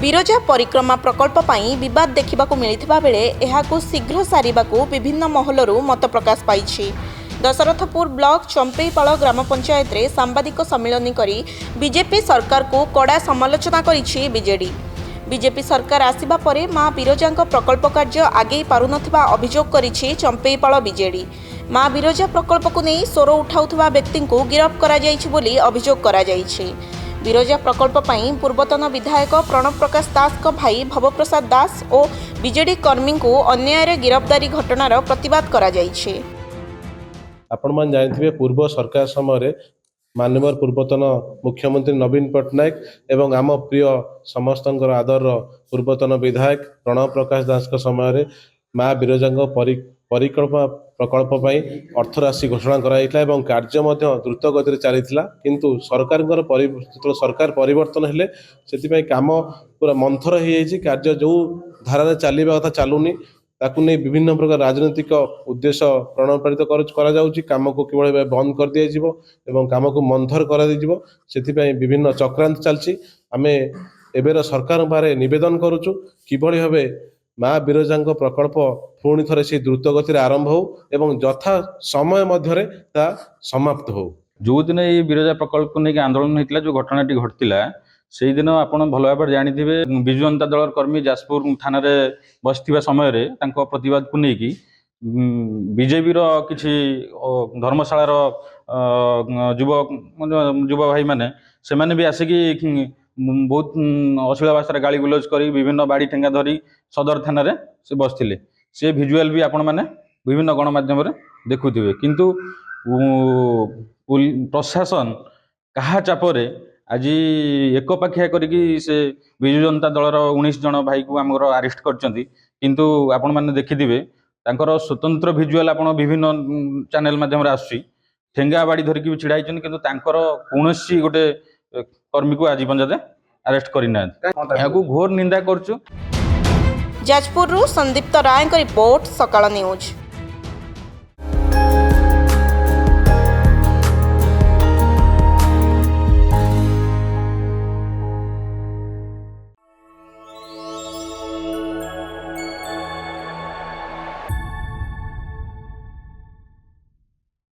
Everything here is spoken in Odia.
ବିରଜା ପରିକ୍ରମା ପ୍ରକଳ୍ପ ପାଇଁ ବିବାଦ ଦେଖିବାକୁ ମିଳିଥିବା ବେଳେ ଏହାକୁ ଶୀଘ୍ର ସାରିବାକୁ ବିଭିନ୍ନ ମହଲରୁ ମତ ପ୍ରକାଶ ପାଇଛି। ଦଶରଥପୁର ବ୍ଲକ ଚମ୍ପେଇପାଳ ଗ୍ରାମ ପଞ୍ଚାୟତରେ ସାମ୍ବାଦିକ ସମ୍ମିଳନୀ କରି ବିଜେପି ସରକାରକୁ କଡ଼ା ସମାଲୋଚନା କରିଛି ବିଜେଡି। ବିଜେପି ସରକାର ଆସିବା ପରେ ମା ବିରଜାଙ୍କ ପ୍ରକଳ୍ପ କାର୍ଯ୍ୟ ଆଗେଇ ପାରୁନଥିବା ଅଭିଯୋଗ କରିଛି ଚମ୍ପେଇପାଳ ବିଜେଡି। ମା ବିରଜା ପ୍ରକଳ୍ପକୁ ନେଇ ସ୍ୱର ଉଠାଉଥିବା ବ୍ୟକ୍ତିଙ୍କୁ ଗିରଫ କରାଯାଇଛି ବୋଲି ଅଭିଯୋଗ କରାଯାଇଛି। ବିରଜା ପ୍ରକଳ୍ପ ପାଇଁ ପୂର୍ବତନ ବିଧାୟକ ପ୍ରଣବ ପ୍ରକାଶ ଦାସଙ୍କ ଭାଇ ଭବପ୍ରସାଦ ଦାସ ଓ ବିଜେଡି କର୍ମୀଙ୍କୁ ଅନ୍ୟାୟରେ ଗିରଫଦାରୀ ଘଟଣାର ପ୍ରତିବାଦ କରାଯାଇଛି। ଆପଣମାନେ ଜାଣିଥିବେ ପୂର୍ବ ସରକାର ସମୟରେ ମାନ୍ୟବର ପୂର୍ବତନ ମୁଖ୍ୟମନ୍ତ୍ରୀ ନବୀନ ପଟ୍ଟନାୟକ ଏବଂ ଆମ ପ୍ରିୟ ସମସ୍ତଙ୍କର ଆଦରର ପୂର୍ବତନ ବିଧାୟକ ପ୍ରଣବ ପ୍ରକାଶ ଦାସଙ୍କ ସମୟରେ ମା ବିରଜାଙ୍କ ପରିକଳ୍ପନା ପ୍ରକଳ୍ପ ପାଇଁ ଅର୍ଥ ରାଶି ଘୋଷଣା କରାଯାଇଥିଲା ଏବଂ କାର୍ଯ୍ୟ ମଧ୍ୟ ଦ୍ରୁତ ଗତିରେ ଚାଲିଥିଲା। କିନ୍ତୁ ସରକାରଙ୍କର ସରକାର ପରିବର୍ତ୍ତନ ହେଲେ ସେଥିପାଇଁ କାମ ପୁରା ମନ୍ଥର ହୋଇଯାଇଛି। କାର୍ଯ୍ୟ ଯେଉଁ ଧାରାରେ ଚାଲିବା କଥା ଚାଲୁନି। ତାକୁ ନେଇ ବିଭିନ୍ନ ପ୍ରକାର ରାଜନୈତିକ ଉଦ୍ଦେଶ୍ୟ ପ୍ରଣୋଦିତ କରାଯାଉଛି। କାମକୁ କିଭଳି ଭାବେ ବନ୍ଦ କରିଦିଆଯିବ ଏବଂ କାମକୁ ମନ୍ଥର କରାଯିବ, ସେଥିପାଇଁ ବିଭିନ୍ନ ଚକ୍ରାନ୍ତ ଚାଲିଛି। ଆମେ ଏବେର ସରକାରଙ୍କ ପାଖରେ ନିବେଦନ କରୁଛୁ କିଭଳି ଭାବେ ମା ବିରଜାଙ୍କ ପ୍ରକଳ୍ପ ପୁଣି ଥରେ ସେ ଦ୍ରୁତ ଗତିରେ ଆରମ୍ଭ ହେଉ ଏବଂ ଯଥା ସମୟ ମଧ୍ୟରେ ତାହା ସମାପ୍ତ ହେଉ। ଯେଉଁଦିନ ଏଇ ବିରଜା ପ୍ରକଳ୍ପକୁ ନେଇକି ଆନ୍ଦୋଳନ ହୋଇଥିଲା, ଯେଉଁ ଘଟଣାଟି ଘଟିଥିଲା ସେଇଦିନ ଆପଣ ଭଲ ଭାବରେ ଜାଣିଥିବେ ବିଜୁ ଜନତା ଦଳର କର୍ମୀ ଯାଜପୁର ଥାନାରେ ବସିଥିବା ସମୟରେ ତାଙ୍କ ପ୍ରତିବାଦକୁ ନେଇକି ବିଜେପିର କିଛି ଧର୍ମଶାଳାର ଯୁବ ଭାଇମାନେ ସେମାନେ ବି ଆସିକି ବହୁତ ଅଶ୍ଳୀଳ ଭାଷାରେ ଗାଳି ଗୁଲଜ କରି ବିଭିନ୍ନ ବାଡ଼ି ଠେଙ୍ଗା ଧରି ସଦର ଥାନାରେ ସେ ବସିଥିଲେ। ସେ ଭିଜୁଆଲ ବି ଆପଣମାନେ ବିଭିନ୍ନ ଗଣମାଧ୍ୟମରେ ଦେଖୁଥିବେ। କିନ୍ତୁ ପ୍ରଶାସନ କାହା ଚାପରେ ଆଜି ଏକପାଖିଆ କରିକି ସେ ବିଜୁ ଜନତା ଦଳର 19 ଜଣ ଭାଇକୁ ଆମର ଆରେଷ୍ଟ କରିଛନ୍ତି। କିନ୍ତୁ ଆପଣମାନେ ଦେଖିଥିବେ ତାଙ୍କର ସ୍ୱତନ୍ତ୍ର ଭିଜୁଆଲ ଆପଣ ବିଭିନ୍ନ ଚ୍ୟାନେଲ ମାଧ୍ୟମରେ ଆସୁଛି। ଠେଙ୍ଗା ବାଡ଼ି ଧରିକି ବି ଛିଡ଼ା ହେଇଛନ୍ତି, କିନ୍ତୁ ତାଙ୍କର କୌଣସି ଗୋଟେ କର୍ମୀକୁ ଆଜି ପର୍ଯ୍ୟନ୍ତ ଆରେଷ୍ଟ କରିନାହାନ୍ତି। ଏହାକୁ ଘୋର ନିନ୍ଦା କରୁଛୁ। ଯାଜପୁରରୁ ସନ୍ଦୀପ୍ତ ରାୟଙ୍କ ରିପୋର୍ଟ, ସକାଳ ନ୍ୟୁଜ୍।